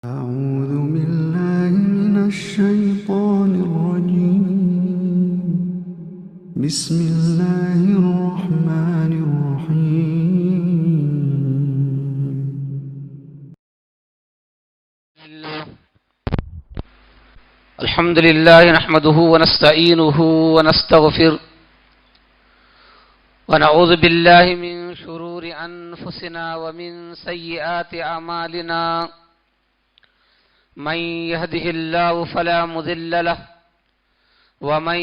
أعوذ بالله من الشيطان الرجيم. بسم الله الرحمن الرحيم. الحمد لله نحمده ونستعينه ونستغفر ونعوذ بالله من شرور أنفسنا ومن سيئات أعمالنا. من يهده الله فلا مضل له ومن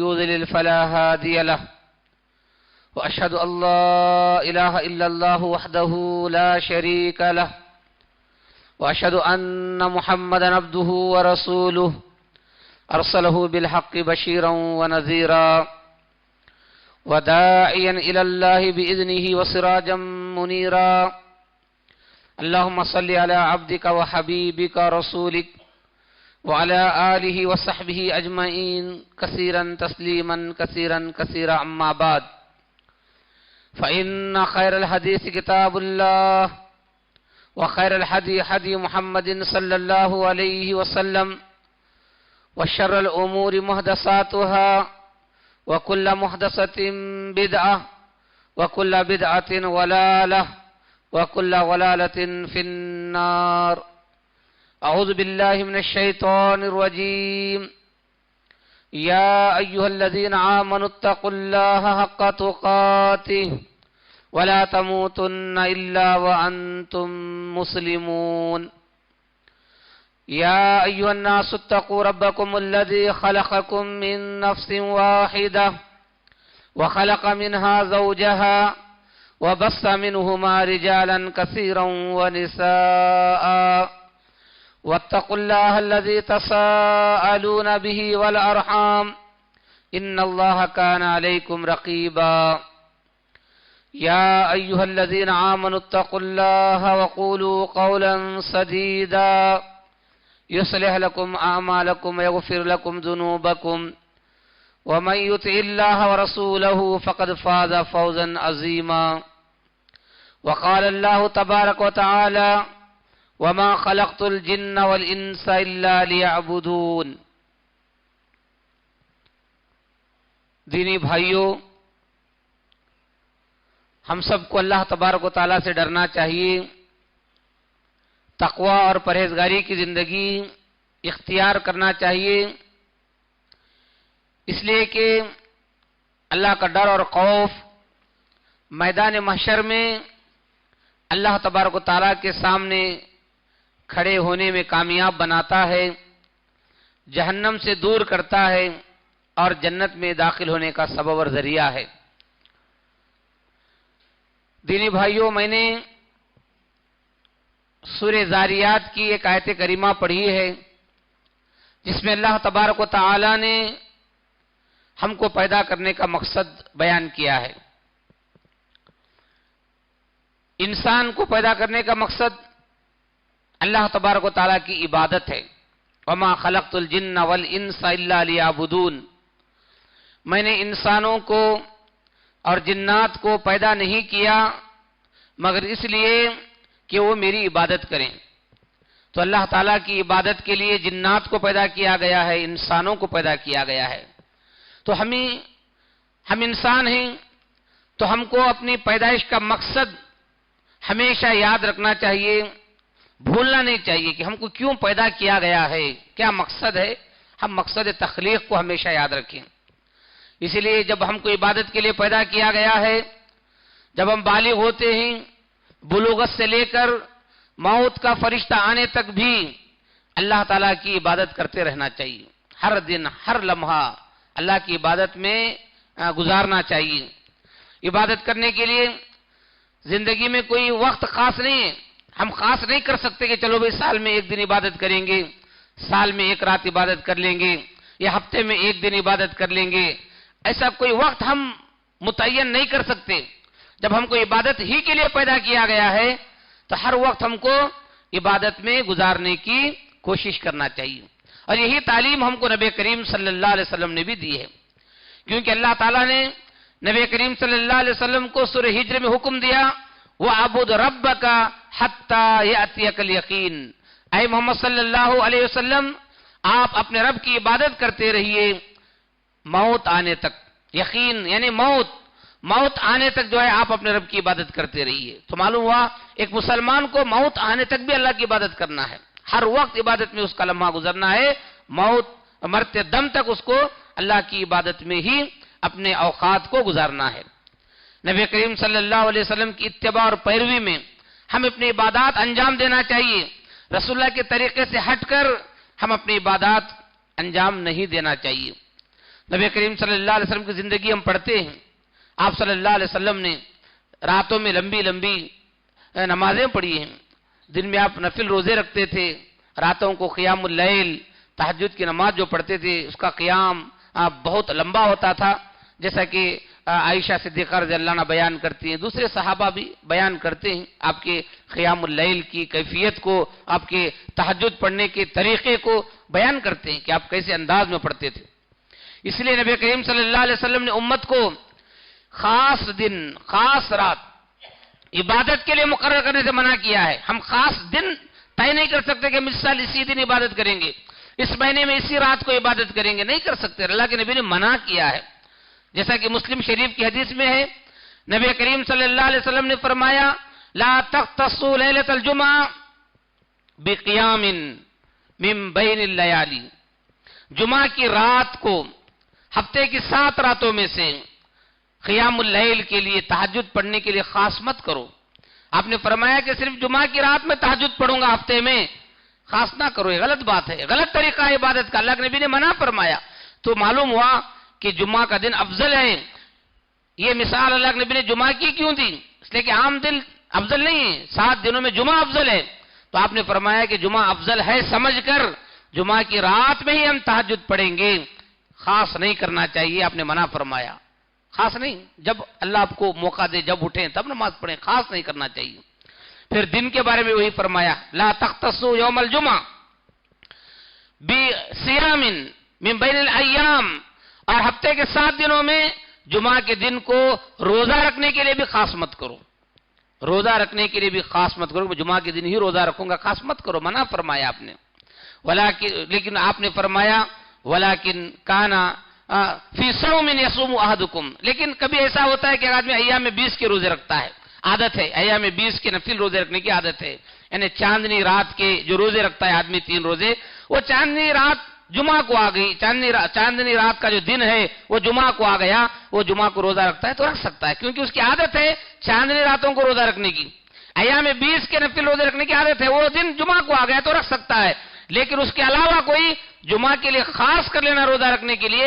يضلل فلا هادي له. وأشهد أن لا إله إلا الله وحده لا شريك له. وأشهد أن محمدا عبده ورسوله أرسله بالحق بشيرا ونذيرا وداعيا إلى الله بإذنه وسراجا منيرا. اللهم صل على عبدك وحبيبك رسولك وعلى آله وصحبه أجمعين كثيرا تسليما كثيرا كثيرا. أما بعد، فإن خير الحديث كتاب الله وخير الهدي هدي محمد صلى الله عليه وسلم وشر الأمور محدثاتها وكل محدثة بدعة وكل بدعة ضلالة وكل ضلالة في النار. أعوذ بالله من الشيطان الرجيم. يا أيها الذين آمنوا اتقوا الله حق تقاته ولا تموتن إلا وأنتم مسلمون. يا أيها الناس اتقوا ربكم الذي خلقكم من نفس واحدة وخلق منها زوجها وبث منهما رجالا كثيرا ونساء. واتقوا الله الذي تساءلون به والأرحام إن الله كان عليكم رقيبا. يا أيها الذين آمنوا اتقوا الله وقولوا قولا سديدا يصلح لكم أعمالكم ويغفر لكم ذنوبكم ومن يطع الله ورسوله فقد فاز فوزا عظيما. وقال الله تبارك وتعالى: وما خلقت الجن والإنس إلا ليعبدون. دینی بھائیوں، ہم سب کو اللہ تبارک و تعالیٰ سے ڈرنا چاہیے، تقوی اور پرہیزگاری کی زندگی اختیار کرنا چاہیے، اس لیے کہ اللہ کا ڈر اور خوف میدان محشر میں اللہ تبارک و تعالیٰ کے سامنے کھڑے ہونے میں کامیاب بناتا ہے، جہنم سے دور کرتا ہے اور جنت میں داخل ہونے کا سبب اور ذریعہ ہے۔ دینی بھائیوں، میں نے سورہ ذاریات کی ایک آیت کریمہ پڑھی ہے جس میں اللہ تبارک و تعالی نے ہم کو پیدا کرنے کا مقصد بیان کیا ہے۔ انسان کو پیدا کرنے کا مقصد اللہ تبارک و تعالی کی عبادت ہے۔ وما خلقت الجن والانس الا لیعبدون۔ میں نے انسانوں کو اور جنات کو پیدا نہیں کیا مگر اس لیے کہ وہ میری عبادت کریں۔ تو اللہ تعالیٰ کی عبادت کے لیے جنات کو پیدا کیا گیا ہے، انسانوں کو پیدا کیا گیا ہے۔ تو ہم انسان ہیں، تو ہم کو اپنی پیدائش کا مقصد ہمیشہ یاد رکھنا چاہیے، بھولنا نہیں چاہیے کہ ہم کو کیوں پیدا کیا گیا ہے، کیا مقصد ہے۔ ہم مقصد تخلیق کو ہمیشہ یاد رکھیں۔ اسی لیے جب ہم کو عبادت کے لیے پیدا کیا گیا ہے، جب ہم بالغ ہوتے ہیں، بلوغت سے لے کر موت کا فرشتہ آنے تک بھی اللہ تعالیٰ کی عبادت کرتے رہنا چاہیے۔ ہر دن، ہر لمحہ اللہ کی عبادت میں گزارنا چاہیے۔ عبادت کرنے کے لیے زندگی میں کوئی وقت خاص نہیں ہے۔ ہم خاص نہیں کر سکتے کہ چلو بھائی سال میں ایک دن عبادت کریں گے، سال میں ایک رات عبادت کر لیں گے، یا ہفتے میں ایک دن عبادت کر لیں گے۔ ایسا کوئی وقت ہم متعین نہیں کر سکتے۔ جب ہم کو عبادت ہی کے لیے پیدا کیا گیا ہے تو ہر وقت ہم کو عبادت میں گزارنے کی کوشش کرنا چاہیے، اور یہی تعلیم ہم کو نبی کریم صلی اللہ علیہ وسلم نے بھی دی ہے، کیونکہ اللہ تعالیٰ نے نبی کریم صلی اللہ علیہ وسلم کو سورہ ہجر میں حکم دیا وَعَبُدْ رَبَّكَ حَتَّى يَأْتِيَكَ الْيَقِينُ، اے محمد صلی اللہ علیہ وسلم آپ اپنے رب کی عبادت کرتے رہیے موت آنے تک. یقین یعنی موت آنے تک جو ہے آپ اپنے رب کی عبادت کرتے رہیے. تو معلوم ہوا ایک مسلمان کو موت آنے تک بھی اللہ کی عبادت کرنا ہے. ہر وقت عبادت میں اس کا لمحہ گزرنا ہے. موت مرتے دم تک اس کو اللہ کی عبادت میں ہی اپنے اوقات کو گزارنا ہے. نبی کریم صلی اللہ علیہ وسلم کی اتباع اور پیروی میں ہم اپنی عبادات انجام دینا چاہیے. رسول اللہ کے طریقے سے ہٹ کر ہم اپنی عبادات انجام نہیں دینا چاہیے. نبی کریم صلی اللہ علیہ وسلم کی زندگی ہم پڑھتے ہیں. آپ صلی اللہ علیہ وسلم نے راتوں میں لمبی لمبی نمازیں پڑھی ہیں. دن میں آپ نفل روزے رکھتے تھے. راتوں کو قیام اللیل تہجد کی نماز جو پڑھتے تھے اس کا قیام بہت لمبا ہوتا تھا. جیسا کہ عائشہ صدیقہ رضی اللہ عنہ بیان کرتی ہیں, دوسرے صحابہ بھی بیان کرتے ہیں آپ کے قیام اللیل کی کیفیت کو, آپ کے تہجد پڑھنے کے طریقے کو بیان کرتے ہیں کہ آپ کیسے انداز میں پڑھتے تھے. اس لیے نبی کریم صلی اللہ علیہ وسلم نے امت کو خاص دن خاص رات عبادت کے لیے مقرر کرنے سے منع کیا ہے. ہم خاص دن طے نہیں کر سکتے کہ ہم اس سال اسی دن عبادت کریں گے, اس مہینے میں اسی رات کو عبادت کریں گے, نہیں کر سکتے. اللہ کے نبی نے منع کیا ہے. جیسا کہ مسلم شریف کی حدیث میں ہے, نبی کریم صلی اللہ علیہ وسلم نے فرمایا لا تختصوا لیلۃ الجمعہ بقیام من بین اللیالی, جمعہ کی رات کو ہفتے کی 7 راتوں میں سے قیام اللیل کے لیے تہجد پڑھنے کے لیے خاص مت کرو. آپ نے فرمایا کہ صرف جمعہ کی رات میں تہجد پڑھوں گا, ہفتے میں خاص نہ کرو. یہ غلط بات ہے, غلط طریقہ ہے عبادت کا. اللہ کے نبی نے منع فرمایا. تو معلوم ہوا کہ جمعہ کا دن افضل ہے. یہ مثال اللہ کے نبی نے جمعہ کی کیوں دی؟ اس لیے کہ عام دن افضل نہیں ہے, 7 دنوں میں جمعہ افضل ہے. تو آپ نے فرمایا کہ جمعہ افضل ہے سمجھ کر جمعہ کی رات میں ہی ہم تہجد پڑھیں گے, خاص نہیں کرنا چاہیے. آپ نے منع فرمایا, خاص نہیں. جب اللہ آپ کو موقع دے, جب اٹھیں تب نماز پڑھیں, خاص نہیں کرنا چاہیے. پھر دن کے بارے میں وہی فرمایا لا تختصوا یوم الجمعہ بصیام من بین الایام, اور ہفتے کے 7 دنوں میں جمعہ کے دن کو روزہ رکھنے کے لیے بھی خاص مت کرو. روزہ رکھنے کے لیے بھی خاص مت کرو. جمعہ کے دن ہی روزہ رکھوں گا, خاص مت کرو. منع فرمایا آپ نے. لیکن آپ نے فرمایا ولیکن کانا فی صوم یصوم احدکم, لیکن کبھی ایسا ہوتا ہے کہ آدمی ایام 20 کے روزے رکھتا ہے, عادت ہے ایام 20 کے نفل روزے رکھنے کی عادت ہے. یعنی چاندنی رات کے جو روزے رکھتا ہے آدمی 3 روزے, وہ چاندنی رات جمعہ کو آ گئی, چاندنی رات کا جو دن ہے وہ جمعہ کو آ گیا, وہ جمعہ کو روزہ رکھتا ہے تو رکھ سکتا ہے, کیونکہ اس کی عادت ہے چاندنی راتوں کو روزہ رکھنے کی. ایام 20 کے نفل روزے رکھنے کی عادت ہے, وہ دن جمعہ کو آ گیا تو رکھ سکتا ہے. لیکن اس کے علاوہ کوئی جمعہ کے لیے خاص کر لینا روزہ رکھنے کے لیے,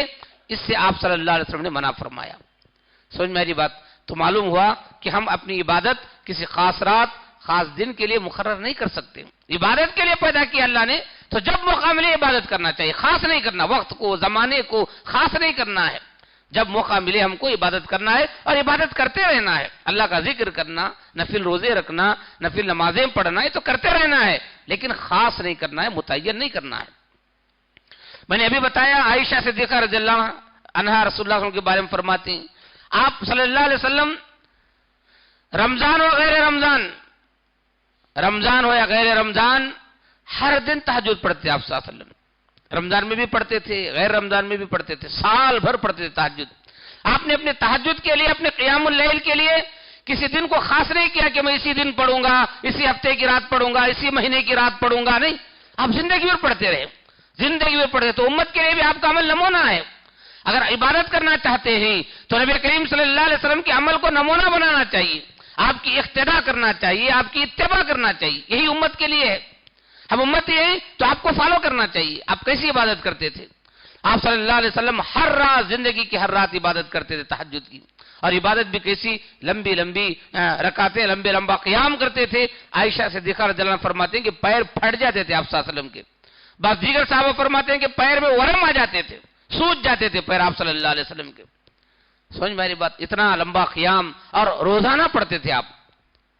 اس سے آپ صلی اللہ علیہ وسلم نے منع فرمایا. سمجھ میری بات؟ تو معلوم ہوا کہ ہم اپنی عبادت کسی خاص رات خاص دن کے لیے مقرر نہیں کر سکتے. عبادت کے لیے پیدا کیا اللہ نے, تو جب موقع ملے عبادت کرنا چاہیے, خاص نہیں کرنا. وقت کو زمانے کو خاص نہیں کرنا ہے. جب موقع ملے ہم کو عبادت کرنا ہے اور عبادت کرتے رہنا ہے. اللہ کا ذکر کرنا, نفل روزے رکھنا, نفل نمازیں پڑھنا, یہ تو کرتے رہنا ہے, لیکن خاص نہیں کرنا ہے, متعین نہیں کرنا ہے. میں نے ابھی بتایا عائشہ صدیقہ رضی اللہ عنہا رسول اللہ صلی اللہ علیہ وسلم کے بارے میں فرماتی ہیں, آپ صلی اللہ علیہ وسلم رمضان اور غیر رمضان, رمضان ہو یا غیر رمضان, ہر دن تہجد پڑھتے آپ صلی اللہ علیہ وسلم. رمضان میں بھی پڑھتے تھے, غیر رمضان میں بھی پڑھتے تھے, سال بھر پڑھتے تھے تہجد. آپ نے اپنے تہجد کے لیے, اپنے قیام اللیل کے لیے کسی دن کو خاص نہیں کیا کہ میں اسی دن پڑھوں گا, اسی ہفتے کی رات پڑھوں گا, اسی مہینے کی رات پڑھوں گا. نہیں, آپ زندگی میں پڑھتے رہے, زندگی میں پڑھتے. تو امت کے لیے بھی آپ کا عمل نمونہ ہے. اگر عبادت کرنا چاہتے ہیں تو نبی کریم صلی اللہ علیہ وسلم کے عمل کو نمونہ بنانا چاہیے, آپ کی اقتداء کرنا چاہیے, آپ کی اتباع کرنا چاہیے. یہی امت کے لیے ہے. ہم امتی ہیں تو آپ کو فالو کرنا چاہیے. آپ کیسی عبادت کرتے تھے؟ آپ صلی اللہ علیہ وسلم ہر رات, زندگی کی ہر رات عبادت کرتے تھے تہجد کی, اور عبادت بھی کیسی لمبی لمبی رکعتیں, لمبے لمبا قیام کرتے تھے. عائشہ صدیقہ رضی اللہ عنہا فرماتے ہیں کہ پیر پھٹ جاتے تھے آپ صلی اللہ علیہ وسلم کے. بعض دیگر صحابہ فرماتے ہیں کہ پیر میں ورم آ جاتے تھے, سوج جاتے تھے پیر آپ صلی اللہ علیہ وسلم کے. سمجھ میری بات؟ اتنا لمبا قیام, اور روزانہ پڑھتے تھے آپ,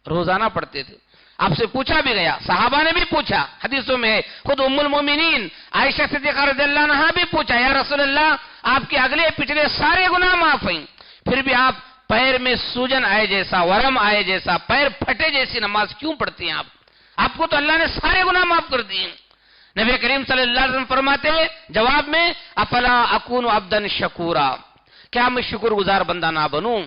روزانہ پڑھتے تھے. آپ سے پوچھا بھی گیا, صحابہ نے بھی پوچھا, حدیثوں میں ہے, خود ام المومنین عائشہ صدیقہ رضی اللہ عنہا بھی پوچھا, یا رسول اللہ آپ کے اگلے پچھلے سارے گناہ معاف ہیں, پھر بھی آپ پیر میں سوجن آئے جیسا, ورم آئے جیسا, پیر پھٹے جیسی نماز کیوں پڑھتی ہیں آپ؟ آپ کو تو اللہ نے سارے گناہ معاف کر دیے. نبی کریم صلی اللہ علیہ وسلم فرماتے ہیں جواب میں افلا اکون عبدا شکورا، کیا میں شکر گزار بندہ نہ بنوں؟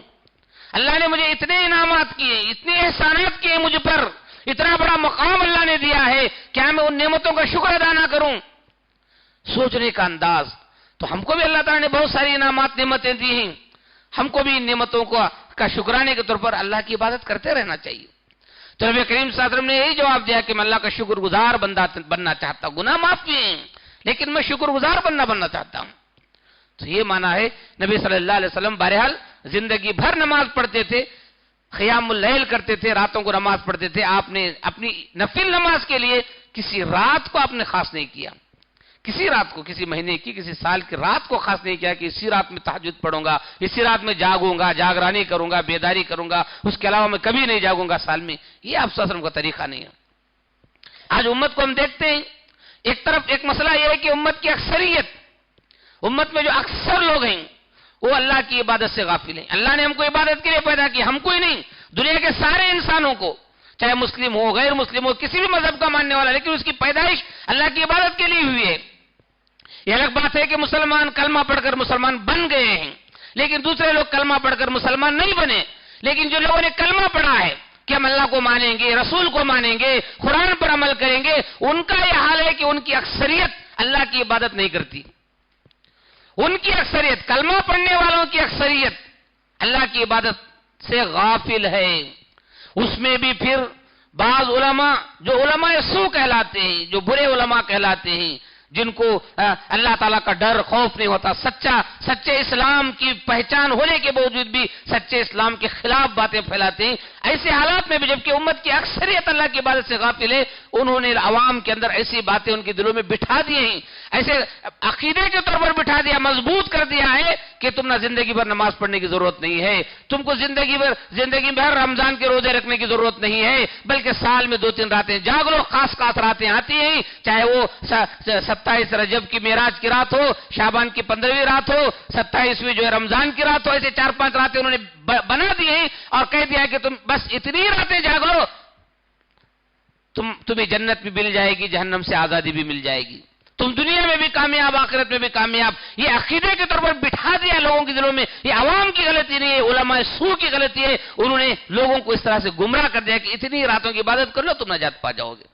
اللہ نے مجھے اتنے انعامات کیے، اتنے احسانات کیے مجھ پر، اتنا بڑا مقام اللہ نے دیا ہے، کیا میں ان نعمتوں کا شکر ادا نہ کروں؟ سوچنے کا انداز. تو ہم کو بھی اللہ تعالیٰ نے بہت ساری انعامات نعمتیں دی ہیں، ہم کو بھی ان نعمتوں کا شکرانے کے طور پر اللہ کی عبادت کرتے رہنا چاہیے. تو نبی کریم صلی اللہ علیہ وسلم نے یہی جواب دیا کہ میں اللہ کا شکر گزار بندہ بننا چاہتا ہوں. گناہ معاف کیے ہیں لیکن میں شکر گزار بننا چاہتا ہوں. تو یہ معنی ہے نبی صلی اللہ علیہ وسلم بہرحال زندگی بھر نماز پڑھتے تھے، قیام اللیل کرتے تھے، راتوں کو نماز پڑھتے تھے. آپ نے اپنی نفل نماز کے لیے کسی رات کو آپ نے خاص نہیں کیا، کسی رات کو، کسی مہینے کی، کسی سال کی رات کو خاص نہیں کیا کہ اسی رات میں تہجد پڑھوں گا، اسی رات میں جاگوں گا، جاگرانی کروں گا، بیداری کروں گا، اس کے علاوہ میں کبھی نہیں جاگوں گا سال میں. یہ آپ صلی اللہ علیہ وسلم کا طریقہ نہیں ہے. آج امت کو ہم دیکھتے ہیں، ایک طرف ایک مسئلہ یہ ہے کہ امت کی اکثریت، امت میں جو اکثر لوگ ہیں وہ اللہ کی عبادت سے غافل ہیں. اللہ نے ہم کو عبادت کے لیے پیدا کیا، ہم کو ہی نہیں، دنیا کے سارے انسانوں کو، چاہے مسلم ہو، غیر مسلم ہو، کسی بھی مذہب کا ماننے والا، لیکن اس کی پیدائش اللہ کی عبادت کے لیے ہوئی ہے. یہ الگ بات ہے کہ مسلمان کلمہ پڑھ کر مسلمان بن گئے ہیں، لیکن دوسرے لوگ کلمہ پڑھ کر مسلمان نہیں بنے. لیکن جو لوگوں نے کلمہ پڑھا ہے کہ ہم اللہ کو مانیں گے، رسول کو مانیں گے، قرآن پر عمل کریں گے، ان کا یہ حال ہے کہ ان کی اکثریت اللہ کی عبادت نہیں کرتی. ان کی اکثریت، کلمہ پڑھنے والوں کی اکثریت اللہ کی عبادت سے غافل ہے. اس میں بھی پھر بعض علماء جو علماء سو کہلاتے ہیں، جو برے علماء کہلاتے ہیں، جن کو اللہ تعالیٰ کا ڈر، خوف نہیں ہوتا، سچے اسلام کی پہچان ہونے کے باوجود بھی سچے اسلام کے خلاف باتیں پھیلاتے ہیں. ایسے حالات میں بھی جبکہ امت کی اکثریت اللہ کی عبادت سے غافل ہے، انہوں نے عوام کے اندر ایسی باتیں ان کے دلوں میں بٹھا دی ہیں، ایسے عقیدے کے طور پر بٹھا دیا، مضبوط کر دیا ہے کہ تم نہ زندگی بھر نماز پڑھنے کی ضرورت نہیں ہے، تم کو زندگی بھر رمضان کے روزے رکھنے کی ضرورت نہیں ہے، بلکہ سال میں 2-3 راتیں جاگ لو. خاص راتیں آتی ہیں، چاہے وہ 27 رجب کی معراج کی رات ہو، شعبان کی 15ویں رات ہو، 27ویں جو ہے رمضان کی رات ہو، ایسے 4-5 راتیں انہوں نے بنا دی ہیں اور کہہ دیا کہ تم بس اتنی راتیں جاگ لو، تمہیں جنت بھی مل جائے گی، جہنم سے آزادی بھی مل جائے گی، تم دنیا میں بھی کامیاب، آخرت میں بھی کامیاب. یہ عقیدے کے طور پر بٹھا دیا لوگوں کے دلوں میں. یہ عوام کی غلطی نہیں ہے، علماء سو کی غلطی ہے. انہوں نے لوگوں کو اس طرح سے گمراہ کر دیا کہ اتنی راتوں کی عبادت کر لو تم نجات پا جاؤ گے.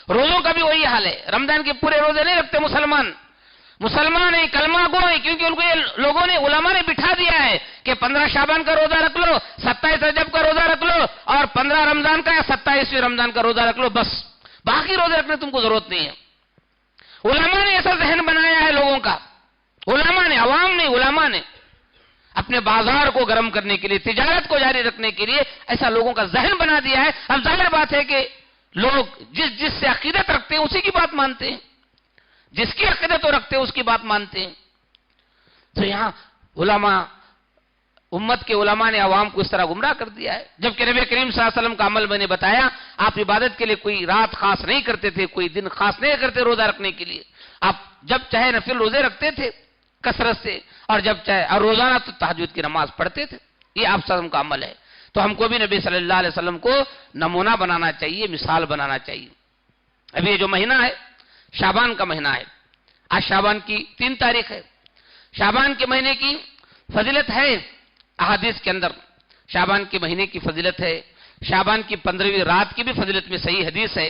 روزوں کا بھی وہی حال ہے. رمضان کے پورے روزے نہیں رکھتے مسلمان ہیں، کلمہ گو ہیں، کیونکہ ان کو یہ لوگوں نے، علماء نے بٹھا دیا ہے کہ 15 شعبان کا روزہ رکھ لو، 27 رجب کا روزہ رکھ لو اور 15 رمضان کا یا 27ویں رمضان کا روزہ رکھ لو، بس باقی روزے رکھنے تم کو ضرورت نہیں ہے. علماء نے ایسا ذہن بنایا ہے لوگوں کا، علماء نے، عوام نے، علماء نے اپنے بازار کو گرم کرنے کے لیے، تجارت کو جاری رکھنے کے لیے ایسا لوگوں کا ذہن بنا دیا ہے. اب ظاہر بات ہے کہ لوگ جس سے عقیدت رکھتے ہیں اسی کی بات مانتے ہیں، جس کی عقیدت رکھتے ہیں اس کی بات مانتے ہیں. تو یہاں علماء، امت کے علماء نے عوام کو اس طرح گمراہ کر دیا ہے. جبکہ نبی کریم صلی اللہ علیہ وسلم کا عمل میں نے بتایا، آپ عبادت کے لیے کوئی رات خاص نہیں کرتے تھے، کوئی دن خاص نہیں کرتے روزہ رکھنے کے لیے. آپ جب چاہے نفل روزے رکھتے تھے کثرت سے، اور جب چاہے اور روزانہ تو تہجد کی نماز پڑھتے تھے. یہ آپ صلی اللہ علیہ وسلم کا عمل ہے. تو ہم کو بھی نبی صلی اللہ علیہ وسلم کو نمونہ بنانا چاہیے، مثال بنانا چاہیے. ابھی یہ جو مہینہ ہے شعبان کا مہینہ ہے، آج شعبان کی 3 تاریخ ہے. شعبان کے مہینے کی فضیلت ہے احادیث کے اندر، شعبان کے مہینے کی فضیلت ہے، شعبان کی 15ویں رات کی بھی فضیلت میں صحیح حدیث ہے.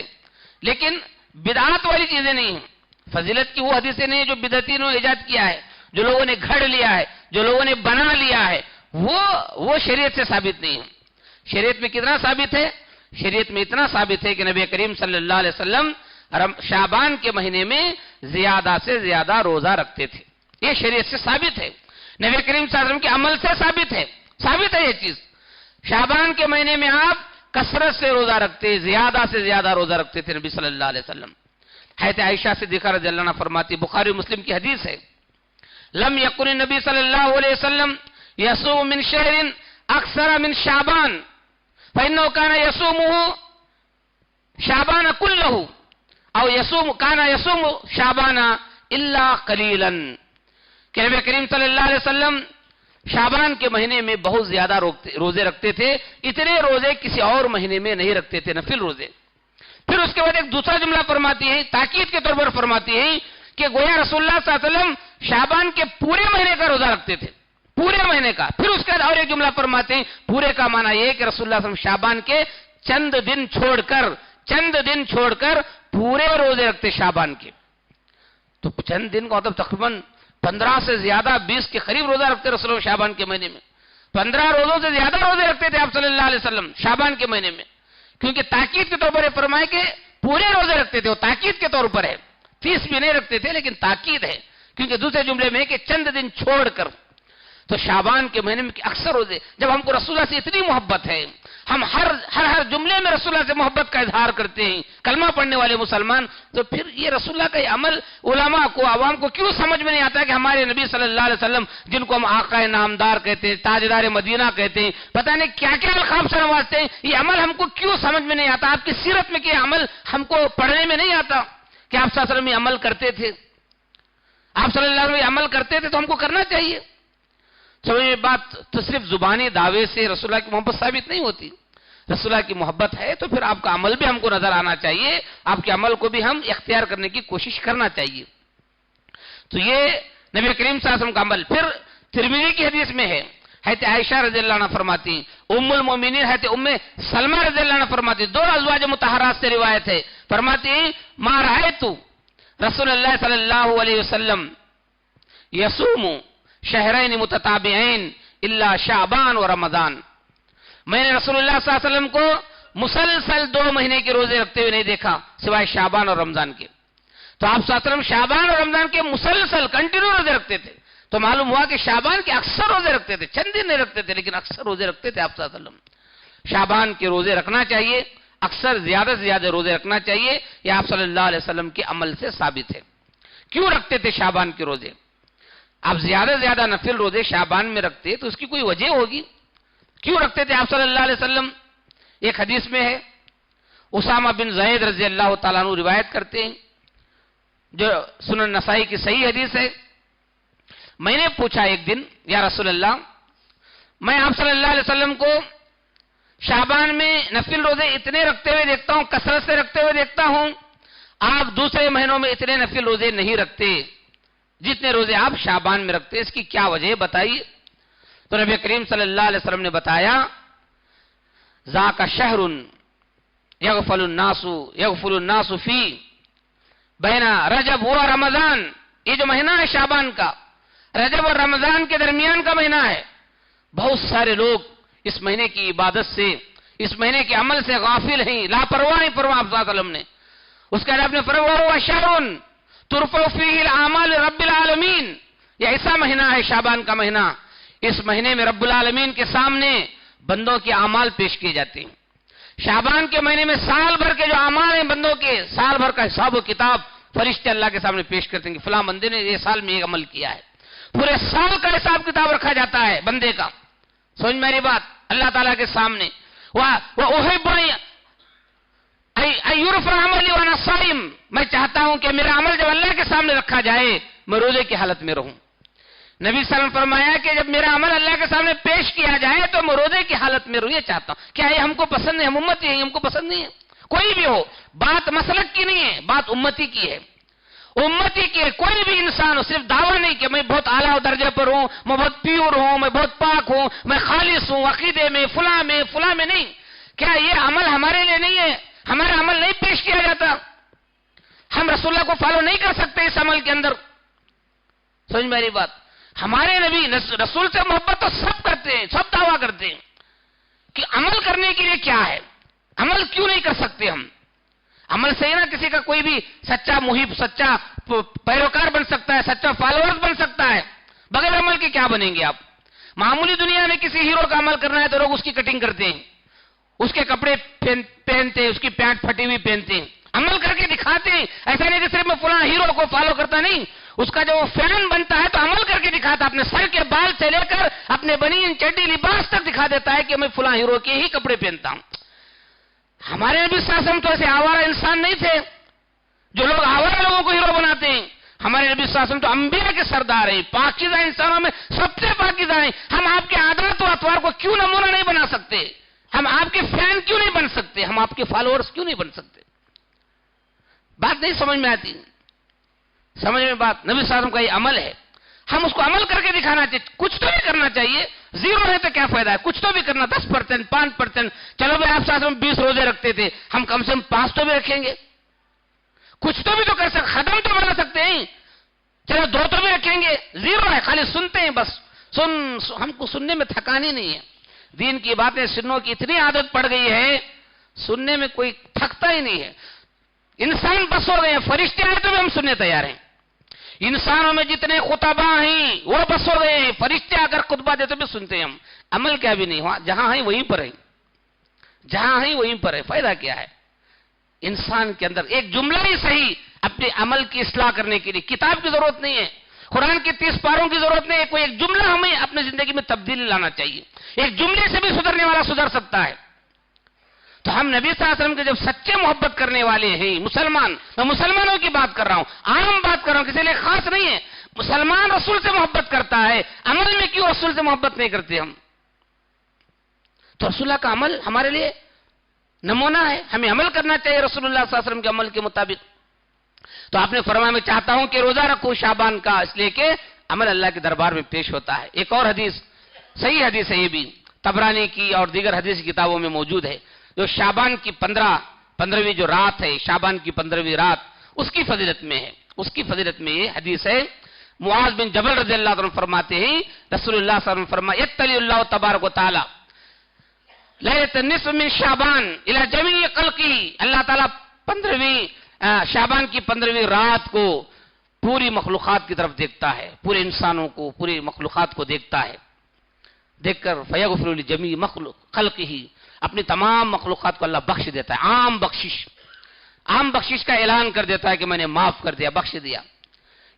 لیکن بدعات والی چیزیں نہیں ہیں. فضیلت کی وہ حدیثیں نہیں ہیں جو بدعتیوں نے ایجاد کیا ہے، جو لوگوں نے گھڑ لیا ہے، جو لوگوں نے بنا لیا ہے، وہ شریعت سے ثابت نہیں ہے. شریعت میں کتنا ثابت ہے؟ شریعت میں اتنا ثابت ہے کہ نبی کریم صلی اللہ علیہ وسلم شعبان کے مہینے میں زیادہ سے زیادہ روزہ رکھتے تھے. یہ شریعت سے ثابت ہے، نبی کریم صلی اللہ علیہ وسلم کے عمل سے ثابت ہے یہ چیز. شعبان کے مہینے میں آپ کثرت سے روزہ رکھتے، زیادہ سے زیادہ روزہ رکھتے تھے نبی صلی اللہ علیہ وسلم. حضرت عائشہ صدیقہ رضی اللہ عنہا فرماتی، بخاری مسلم کی حدیث ہے، لم یکن النبی صلی اللہ علیہ وسلم یصوم من شہر اکثر من شعبان فإنه كان يصومه شعبان كله او كان يصوم شعبان الا قليلا. کہ نبی کریم صلی اللہ علیہ وسلم شعبان کے مہینے میں بہت زیادہ روزے رکھتے تھے، اتنے روزے کسی اور مہینے میں نہیں رکھتے تھے، نفل روزے. پھر اس کے بعد ایک دوسرا جملہ فرماتی ہیں، تاکید کے طور پر فرماتی ہیں کہ گویا رسول اللہ صلی اللہ علیہ وسلم شعبان کے پورے مہینے کا روزہ رکھتے تھے، پورے مہینے کا۔ پھر اس کے بعد اور ایک جملہ فرماتے ہیں، پورے کا معنی یہ کہ رسول اللہ صلی اللہ علیہ وسلم شعبان کے چند دن چھوڑ کر پورے روزے رکھتے شعبان کے۔ تو چند دن کا مطلب تقریباً 15 سے زیادہ 20 کے قریب روزہ رکھتے رسول اللہ شعبان کے مہینے میں، 15 روزوں سے زیادہ روزے رکھتے تھے آپ صلی اللہ علیہ وسلم شعبان کے مہینے میں، کیونکہ تاکید کے طور پر یہ فرمائے کہ پورے روزے رکھتے تھے، وہ تاکید کے طور پر ہے، 30 بھی نہیں رکھتے تھے لیکن تاکید ہے، کیونکہ دوسرے جملے میں ہے کہ چند دن چھوڑ کر۔ تو شعبان کے مہینے میں اکثر روزے، جب ہم کو رسول اللہ سے اتنی محبت ہے، ہم ہر جملے میں رسول اللہ سے محبت کا اظہار کرتے ہیں کلمہ پڑھنے والے مسلمان، تو پھر یہ رسول اللہ کا یہ عمل علماء کو، عوام کو کیوں سمجھ میں نہیں آتا کہ ہمارے نبی صلی اللہ علیہ وسلم جن کو ہم آقا نامدار کہتے ہیں، تاجدار مدینہ کہتے ہیں، پتہ نہیں کیا کیا القاب سے نوازتے ہیں، یہ عمل ہم کو کیوں سمجھ میں نہیں آتا؟ آپ کی سیرت میں کہ یہ عمل ہم کو پڑھنے میں نہیں آتا کہ آپ صلی اللہ علیہ وسلم یہ عمل کرتے تھے، آپ صلی اللہ علیہ وسلم یہ عمل کرتے تھے تو ہم کو کرنا چاہیے۔ تو یہ بات تو صرف زبانی دعوے سے رسول اللہ کی محبت ثابت نہیں ہوتی، رسول اللہ کی محبت ہے تو پھر آپ کا عمل بھی ہم کو نظر آنا چاہیے، آپ کے عمل کو بھی ہم اختیار کرنے کی کوشش کرنا چاہیے۔ تو یہ نبی کریم صلی اللہ علیہ وسلم کا عمل۔ پھر ترمذی کی حدیث میں ہے، حضرت عائشہ رضی اللہ عنہ فرماتی، ام المومنین حضرت ام سلمہ رضی اللہ عنہ فرماتی، دو ازواج مطہرات سے روایت ہے، فرماتی ما رأیت رسول اللہ صلی اللہ علیہ وسلم یصوم شہرین متتابعین الا شعبان و رمضان، میں نے رسول اللہ صلی اللہ علیہ وسلم کو مسلسل 2 مہینے کے روزے رکھتے ہوئے نہیں دیکھا سوائے شعبان اور رمضان کے۔ تو آپ صلی اللہ علیہ وسلم شعبان اور رمضان کے مسلسل کنٹینیو روزے رکھتے تھے، تو معلوم ہوا کہ شعبان کے اکثر روزے رکھتے تھے، چند دن نہیں رکھتے تھے لیکن اکثر روزے رکھتے تھے آپ صلی اللہ علیہ وسلم۔ شعبان کے روزے رکھنا چاہیے، اکثر زیادہ سے زیادہ روزے رکھنا چاہیے، یہ آپ صلی اللہ علیہ وسلم کے عمل سے ثابت ہے۔ کیوں رکھتے تھے شعبان کے روزے؟ آپ زیادہ سے زیادہ نفل روزے شعبان میں رکھتے تو اس کی کوئی وجہ ہوگی، کیوں رکھتے تھے آپ صلی اللہ علیہ وسلم؟ ایک حدیث میں ہے، اسامہ بن زید رضی اللہ تعالیٰ عنہ روایت کرتے ہیں، جو سنن نسائی کی صحیح حدیث ہے، میں نے پوچھا ایک دن، یا رسول اللہ، میں آپ صلی اللہ علیہ وسلم کو شعبان میں نفل روزے اتنے رکھتے ہوئے دیکھتا ہوں، کثرت سے رکھتے ہوئے دیکھتا ہوں، آپ دوسرے مہینوں میں اتنے نفل روزے نہیں رکھتے جتنے روزے آپ شعبان میں رکھتے، اس کی کیا وجہ ہے بتائیے؟ تو نبی کریم صلی اللہ علیہ وسلم نے بتایا، ذاک شہر یغفل الناس فی بین رجب و رمضان، یہ جو مہینہ ہے شعبان کا، رجب اور رمضان کے درمیان کا مہینہ ہے، بہت سارے لوگ اس مہینے کی عبادت سے، اس مہینے کے عمل سے غافل ہیں، لاپرواہ ہیں، فرمایا آپ صلی اللہ علیہ وسلم نے۔ اس کے بعد آپ نے فرمایا ہوا شہر ترفع فیہ الاعمال رب العالمین، یہ ایسا مہینہ ہے شعبان کا مہینہ، اس مہینے میں رب العالمین کے سامنے بندوں کے اعمال پیش کیے جاتے ہیں۔ شعبان کے مہینے میں سال بھر کے جو اعمال ہیں بندوں کے، سال بھر کا حساب و کتاب فرشتے اللہ کے سامنے پیش کرتے ہیں کہ فلاں بندے نے یہ سال میں یہ عمل کیا ہے، پورے سال کا حساب کتاب رکھا جاتا ہے بندے کا، سمجھ میری بات، اللہ تعالیٰ کے سامنے۔ وَأُحِبُّ أَن يُرْفَعَ عَمَلِي وَأَنَا صَائِمٌ، میں چاہتا ہوں کہ میرا عمل جب اللہ کے سامنے رکھا جائے میں روزے کی حالت میں رہوں۔ نبی صلی اللہ علیہ وسلم فرمایا کہ جب میرا عمل اللہ کے سامنے پیش کیا جائے تو میں روزے کی حالت میں رہوں، یہ چاہتا ہوں۔ کیا یہ ہم کو پسند ہے؟ ہم امتی ہیں، ہم کو پسند نہیں ہے، کوئی بھی ہو، بات مسلک کی نہیں ہے، بات امتی کی ہے، امتی کی ہے۔ کوئی بھی انسان صرف دعویٰ نہیں کہ میں بہت اعلیٰ درجے پر ہوں، میں بہت پیور ہوں، میں بہت پاک ہوں، میں خالص ہوں، عقیدے میں فلاں میں نہیں۔ کیا یہ عمل ہمارے لیے نہیں ہے؟ ہمارا عمل نہیں پیش کیا جاتا؟ ہم رسول اللہ کو فالو نہیں کر سکتے اس عمل کے اندر؟ سمجھ میری بات، ہمارے نبی رسول سے محبت تو سب کرتے ہیں، سب دعویٰ کرتے ہیں کہ عمل کرنے کے لیے کیا ہے، عمل کیوں نہیں کر سکتے ہم؟ عمل سے ہی نا کسی کا کوئی بھی سچا محب، سچا پیروکار بن سکتا ہے، سچا فالوور بن سکتا ہے۔ بغیر عمل کے کیا بنیں گے آپ؟ معمولی دنیا میں کسی ہیرو کا عمل کرنا ہے تو لوگ اس کی کٹنگ کرتے ہیں، اس کے کپڑے پہنتے ہیں، اس کی پینٹ پھٹی ہوئی پہنتے ہیں، عمل کر کے دکھاتے ہیں۔ ایسا نہیں کہ صرف میں فلاں ہیرو کو فالو کرتا نہیں، اس کا جو فین بنتا ہے تو عمل کر کے دکھاتا، اپنے سر کے بال سے لے کر اپنے بنین چڈی لباس تک دکھا دیتا ہے کہ میں فلاں ہیرو کے ہی کپڑے پہنتا ہوں۔ ہمارے نبی صلی اللہ علیہ وسلم تو ایسے آوارہ انسان نہیں تھے جو لوگ آوارہ لوگوں کو ہیرو بناتے ہیں۔ ہمارے نبی صلی اللہ علیہ وسلم تو انبیاء کے سردار ہیں، پاکیزہ انسانوں میں سب سے پاکیزہ ہیں۔ ہم آپ کے عادات و اطوار کو کیوں نمونہ نہیں بنا سکتے؟ ہم آپ کے فین کیوں نہیں بن سکتے؟ ہم آپ کے فالوورز کیوں نہیں بن سکتے؟ بات نہیں سمجھ میں آتی، سمجھ میں بات نبی صلی اللہ علیہ وسلم کا یہ عمل ہے، ہم اس کو عمل کر کے دکھانا چاہیے، کچھ تو بھی کرنا چاہیے، زیرو ہے تو کیا فائدہ ہے، کچھ تو بھی کرنا، 10%، 5%، چلو بھائی آپ ساتھ میں 20 روزے رکھتے تھے، ہم کم سے کم 5 تو بھی رکھیں گے، کچھ تو بھی تو کر سکتے، ختم تو بنا سکتے ہیں، چلو 2 تو بھی رکھیں گے، زیرو ہے، خالی سنتے ہیں بس، ہم کو سننے میں تھکانی نہیں ہے، دین کی باتیں سننے کی اتنی عادت پڑ گئی ہے، سننے میں کوئی تھکتا ہی نہیں ہے، انسان بس ہو گئے ہیں، فرشتے آئے تو بھی ہم سننے تیار ہیں، انسانوں میں جتنے خطبہ ہیں وہ بس ہو گئے ہیں، فرشتے اگر خطبہ دیتے بھی سنتے ہیں ہم، عمل کیا بھی نہیں ہوا، جہاں ہیں وہیں پر ہیں، جہاں ہیں وہیں پر ہے، فائدہ کیا ہے؟ انسان کے اندر ایک جملہ ہی صحیح اپنے عمل کی اصلاح کرنے کے لیے کتاب کی ضرورت نہیں ہے، قرآن کے 30 پاروں کی ضرورت نہیں ہے، کوئی ایک جملہ ہمیں اپنی زندگی میں تبدیلی لانا چاہیے، ایک جملے سے بھی سدھرنے والا سدھر سکتا ہے، تو ہم نبی صلی اللہ علیہ وسلم کے جب سچے محبت کرنے والے ہیں مسلمان، میں مسلمانوں کی بات کر رہا ہوں، عام بات کر رہا ہوں، کسی لیے خاص نہیں ہے، مسلمان رسول سے محبت کرتا ہے، عمل میں کیوں رسول سے محبت نہیں کرتے ہم؟ تو رسول اللہ کا عمل ہمارے لیے نمونہ ہے، ہمیں عمل کرنا چاہیے رسول اللہ صلی اللہ علیہ وسلم کے عمل کے مطابق۔ تو آپ نے فرمایا میں چاہتا ہوں کہ روزہ رکھوں شعبان کا، اس لیے کہ عمل اللہ کے دربار میں پیش ہوتا ہے۔ ایک اور حدیث، صحیح حدیث ہے یہ بھی، طبرانی کی اور دیگر حدیث کتابوں میں موجود ہے، جو شعبان کی 15ویں جو رات ہے، شعبان کی 15ویں رات، اس کی فضیلت میں ہے، اس کی فضیلت میں یہ حدیث ہے۔ معاذ بن جبل رضی اللہ عنہ فرماتے ہیں رسول اللہ صلی اللہ علیہ وسلم فرمایا یطلع اللہ تبارک و تعالی لیلۃ النصف من شعبان الی جمیع خلقہ، اللہ تعالیٰ 15ویں شعبان کی 15ویں رات کو پوری مخلوقات کی طرف دیکھتا ہے، پورے انسانوں کو، پوری مخلوقات کو دیکھتا ہے، دیکھ کر فیغفر لجمیع خلقہ، اپنی تمام مخلوقات کو اللہ بخش دیتا ہے، عام بخشش کا اعلان کر دیتا ہے کہ میں نے معاف کر دیا، بخش دیا۔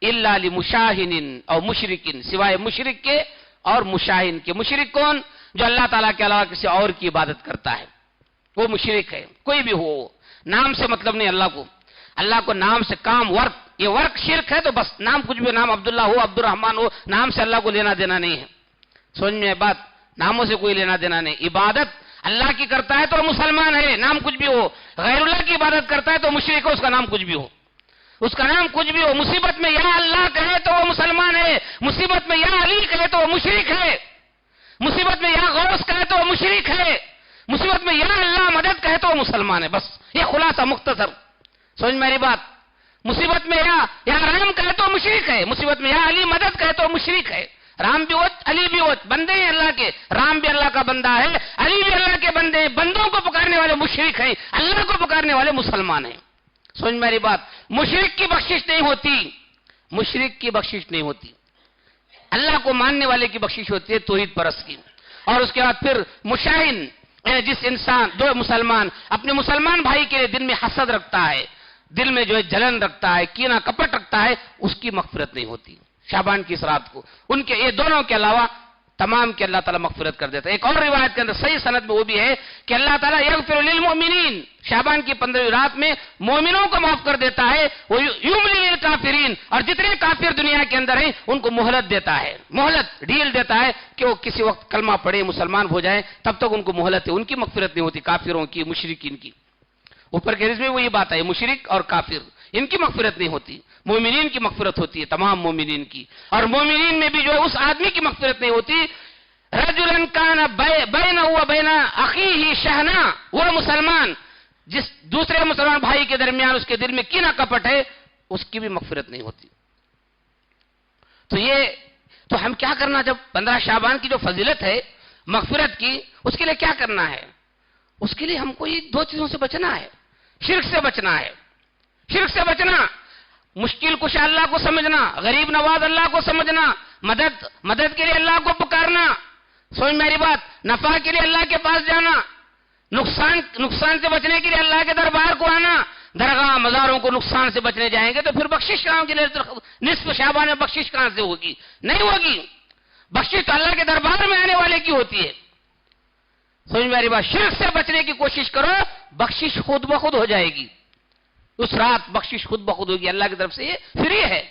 الا لمشاہن او مشرکن، سوائے مشرک کے اور مشاہن کے۔ مشرک کون؟ جو اللہ تعالیٰ کے علاوہ کسی اور کی عبادت کرتا ہے، وہ مشرک ہے، کوئی بھی ہو، نام سے مطلب نہیں اللہ کو نام سے کام، ورک، یہ ورک شرک ہے تو بس، نام کچھ بھی، نام عبداللہ ہو، عبد الرحمن ہو، نام سے اللہ کو لینا دینا نہیں ہے، سمجھ میں بات، ناموں سے کوئی لینا دینا نہیں، عبادت اللہ کی کرتا ہے تو مسلمان ہے، نام کچھ بھی ہو، غیر اللہ کی عبادت کرتا ہے تو مشرک ہے، اس کا نام کچھ بھی ہو، اس کا نام کچھ بھی ہو، مصیبت میں یا اللہ کہے تو وہ مسلمان ہے، مصیبت میں یا علی کہے تو وہ مشرک ہے، مصیبت میں یا غوث کہے تو وہ مشرک ہے، مصیبت میں یا اللہ مدد کہے تو وہ مسلمان ہے، بس یہ خلاصہ مختصر، سمجھ میری بات، مصیبت میں یا رام کہے تو مشرک ہے، مصیبت میں یا علی مدد کہے تو مشرک ہے، رام بھی ہوت علی بھی ہوت، بندے ہیں اللہ کے، رام بھی اللہ کا بندہ ہے، علی بھی اللہ کے بندے ہیں، بندوں کو پکارنے والے مشرک ہیں، اللہ کو پکارنے والے مسلمان ہیں، سمجھ میری بات، مشرک کی بخشش نہیں ہوتی، مشرک کی بخشش نہیں ہوتی، اللہ کو ماننے والے کی بخشش ہوتی ہے، توحید پرست کی۔ اور اس کے بعد پھر مشاہن، جس انسان جو مسلمان اپنے مسلمان بھائی کے لیے دل میں حسد رکھتا ہے، دل میں جو ہے جلن رکھتا ہے، کینہ کپٹ رکھتا ہے، اس کی مغفرت نہیں ہوتی شعبان کی اس رات کو، ان کے یہ دونوں کے علاوہ تمام کے اللہ تعالیٰ مغفرت کر دیتا ہے۔ ایک اور روایت کے اندر صحیح سند میں وہ بھی ہے کہ اللہ تعالیٰ یغفر للمؤمنین، شعبان کی 15ویں رات میں مومنوں کو معاف کر دیتا ہے، وہ یملی للکافرین، اور جتنے کافر دنیا کے اندر ہیں ان کو مہلت دیتا ہے، مہلت ڈھیل دیتا ہے کہ وہ کسی وقت کلمہ پڑھے مسلمان ہو جائیں، تب تک ان کو مہلت ہے، ان کی مغفرت نہیں ہوتی، کافروں کی، مشرکین کی۔ اوپر کے حدیث میں وہی بات ہے، مشرک اور کافر ان کی مغفرت نہیں ہوتی، مومنین کی مغفرت ہوتی ہے، تمام مومنین کی، اور مومنین میں بھی جو ہے اس آدمی کی مغفرت نہیں ہوتی، رجلن کان بینہ و بین اخیہ شحناء، وہ مسلمان جس دوسرے مسلمان بھائی کے درمیان اس کے دل میں کینہ کپٹ ہے، اس کی بھی مغفرت نہیں ہوتی۔ تو ہم کیا کرنا، جب 15 شعبان کی جو فضیلت ہے مغفرت کی، اس کے لیے کیا کرنا ہے؟ اس کے لیے ہم کو یہ 2 چیزوں سے بچنا ہے، شرک سے بچنا ہے، شرک سے بچنا، مشکل کشا اللہ کو سمجھنا، غریب نواز اللہ کو سمجھنا، مدد کے لیے اللہ کو پکارنا، سمجھ میری بات، نفع کے لیے اللہ کے پاس جانا، نقصان سے بچنے کے لیے اللہ کے دربار کو آنا، درگاہ مزاروں کو نقصان سے بچنے جائیں گے تو پھر بخشش کہاں کے لیے، نصف شعبان میں بخشش کہاں سے ہوگی؟ نہیں ہوگی، بخشش تو اللہ کے دربار میں آنے والے کی ہوتی ہے، سمجھ میری بات، شرک سے بچنے کی کوشش کرو، بخشش خود بخود ہو جائے گی، اس رات بخشش خود بخود ہوگی، اللہ کی طرف سے یہ فری ہے،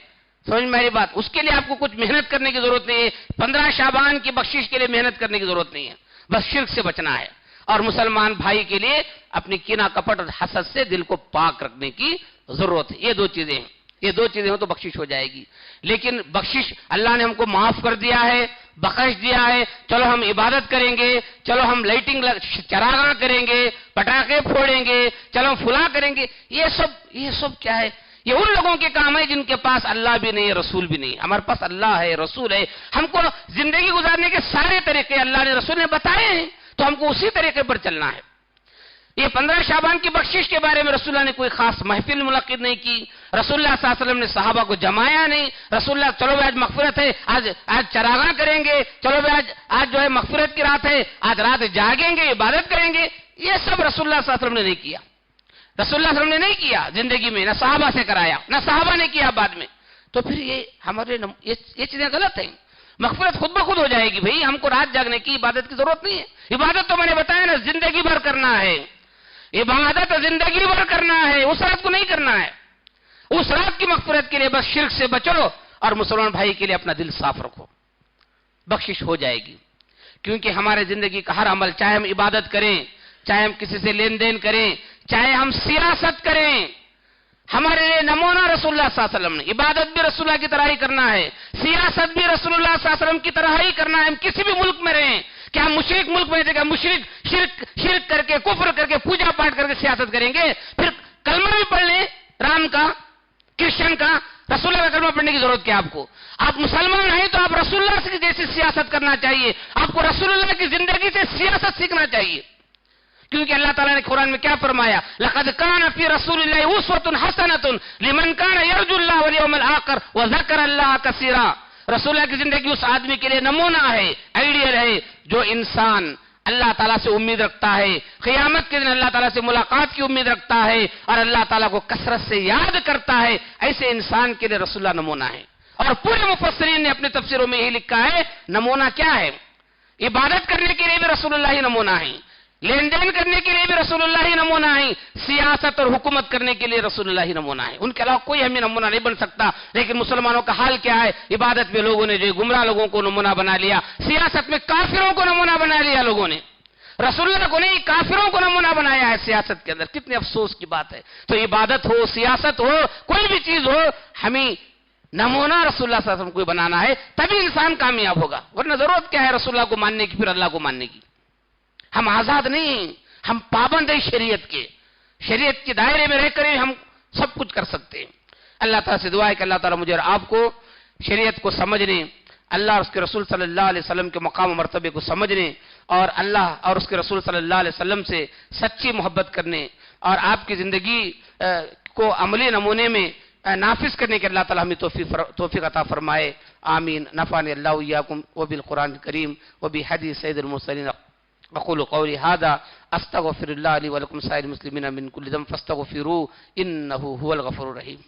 سمجھ میری بات، اس کے لیے آپ کو کچھ محنت کرنے کی ضرورت نہیں ہے، 15 شعبان کی بخشش کے لیے محنت کرنے کی ضرورت نہیں ہے، بس شرک سے بچنا ہے، اور مسلمان بھائی کے لیے اپنی کینہ کپٹ اور حسد سے دل کو پاک رکھنے کی ضرورت ہے. یہ دو چیزیں ہیں، یہ دو چیزیں ہوں تو بخشش ہو جائے گی. لیکن بخشش اللہ نے ہم کو معاف کر دیا ہے، بخش دیا ہے، چلو ہم عبادت کریں گے، چلو ہم لائٹنگ چراغاں کریں گے، پٹاخے پھوڑیں گے، چلو ہم فلاں کریں گے، یہ سب کیا ہے؟ یہ ان لوگوں کے کام ہے جن کے پاس اللہ بھی نہیں ہے، رسول بھی نہیں. ہمارے پاس اللہ ہے، رسول ہے. ہم کو زندگی گزارنے کے سارے طریقے اللہ نے، رسول نے بتائے ہیں، تو ہم کو اسی طریقے پر چلنا ہے. یہ 15 شعبان کی بخشش کے بارے میں رسول اللہ نے کوئی خاص محفل منعقد نہیں کی. رسول اللہ صلی اللہ علیہ وسلم نے صحابہ کو جمایا نہیں. رسول اللہ چلو آج مغفرت ہے، آج چراغاں کریں گے، چلو آج جو ہے مغفرت کی رات ہے، آج رات جاگیں گے، عبادت کریں گے. یہ سب رسول اللہ صلی اللہ علیہ وسلم نے نہیں کیا. رسول اللہ صلی اللہ علیہ وسلم نے نہیں کیا زندگی میں، نہ صحابہ سے کرایا، نہ صحابہ نے کیا بعد میں. تو پھر یہ ہمارے یہ چیزیں غلط ہیں. مغفرت خود بخود ہو جائے گی. بھئی ہم کو رات جاگنے کی عبادت کی ضرورت نہیں ہے. عبادت تو میں نے بتایا نا زندگی بھر کرنا ہے. عبادت زندگی بھر کرنا ہے، اس رات کو نہیں کرنا ہے. اس رات کی مغفرت کے لیے بس شرک سے بچو اور مسلمان بھائی کے لیے اپنا دل صاف رکھو، بخشش ہو جائے گی. کیونکہ ہمارے زندگی کا ہر عمل، چاہے ہم عبادت کریں، چاہے ہم کسی سے لین دین کریں، چاہے ہم سیاست کریں، ہمارے لیے نمونہ رسول اللہ صلی اللہ علیہ وسلم نے. عبادت بھی رسول اللہ کی طرح ہی کرنا ہے، سیاست بھی رسول اللہ صلی اللہ علیہ وسلم کی طرح ہی کرنا ہے. ہم کسی بھی ملک میں رہیں، کہ ہم مشرک ملک میں رہیں، مشرک شرک کر کے، کفر کر کے، پوجا پاٹ کر کے سیاست کریں گے، پھر کلمہ بھی پڑھ لیں رام کا، کرشن کا، رسول اللہ کا کلمہ پڑھنے کی ضرورت کیا آپ کو؟ آپ مسلمان ہیں تو آپ رسول اللہ کی جیسی سیاست کرنا چاہیے. آپ کو رسول اللہ کی زندگی سے سیاست سیکھنا چاہیے. کیونکہ اللہ تعالیٰ نے قرآن میں کیا فرمایا؟ لَقَدْ كَانَ فِي رَسُولِ اللَّهِ أُسْوَةٌ حَسَنَةٌ لِمَنْ كَانَ يَرْجُو اللَّهَ وَالْيَوْمَ الْآخِرَ وَذَكَرَ اللَّهَ كَثِيرًا. رسول اللہ کی زندگی اس آدمی کے لیے نمونہ ہے، آئیڈیل ہے، جو انسان اللہ تعالیٰ سے امید رکھتا ہے، قیامت کے دن اللہ تعالیٰ سے ملاقات کی امید رکھتا ہے اور اللہ تعالیٰ کو کثرت سے یاد کرتا ہے. ایسے انسان کے لیے رسول اللہ نمونہ ہے. اور پورے مفسرین نے اپنے تفسیروں میں یہی لکھا ہے نمونہ کیا ہے. عبادت کرنے کے لیے بھی رسول اللہ ہی نمونہ ہے، لین دین کرنے کے لیے بھی رسول اللہ ہی نمونہ ہے، سیاست اور حکومت کرنے کے لیے رسول اللہ ہی نمونہ ہے. ان کے علاوہ کوئی ہمیں نمونہ نہیں بن سکتا. لیکن مسلمانوں کا حال کیا ہے؟ عبادت میں لوگوں نے جو گمراہ لوگوں کو نمونہ بنا لیا، سیاست میں کافروں کو نمونہ بنا لیا لوگوں نے. رسول اللہ کو نہیں، کافروں کو نمونہ بنایا ہے سیاست کے اندر. کتنے افسوس کی بات ہے. تو عبادت ہو، سیاست ہو، کوئی بھی چیز ہو، ہمیں نمونہ رسول اللہ صلی اللہ علیہ وسلم کو بنانا ہے، تبھی انسان کامیاب ہوگا. ورنہ ضرورت کیا ہے رسول اللہ کو ماننے کی، پھر اللہ کو ماننے کی؟ ہم آزاد نہیں ہیں، ہم پابند ہیں شریعت کے. شریعت کے دائرے میں رہ کر ہم سب کچھ کر سکتے ہیں. اللہ تعالیٰ سے دعا ہے کہ اللہ تعالیٰ مجھے اور آپ کو شریعت کو سمجھنے، اللہ اور اس کے رسول صلی اللہ علیہ وسلم کے مقام و مرتبے کو سمجھنے، اور اللہ اور اس کے رسول صلی اللہ علیہ وسلم سے سچی محبت کرنے، اور آپ کی زندگی کو عملی نمونے میں نافذ کرنے کے اللہ تعالیٰ ہمیں توفیق عطا فرمائے. آمین. نفعني اللہ وإياكم وبالقرآن الكريم وبحديث سيد المرسلين. أقول قولي هذا أستغفر الله لي ولكم سائر المسلمين من كل ذنب فاستغفروه إنه هو الغفور الرحيم.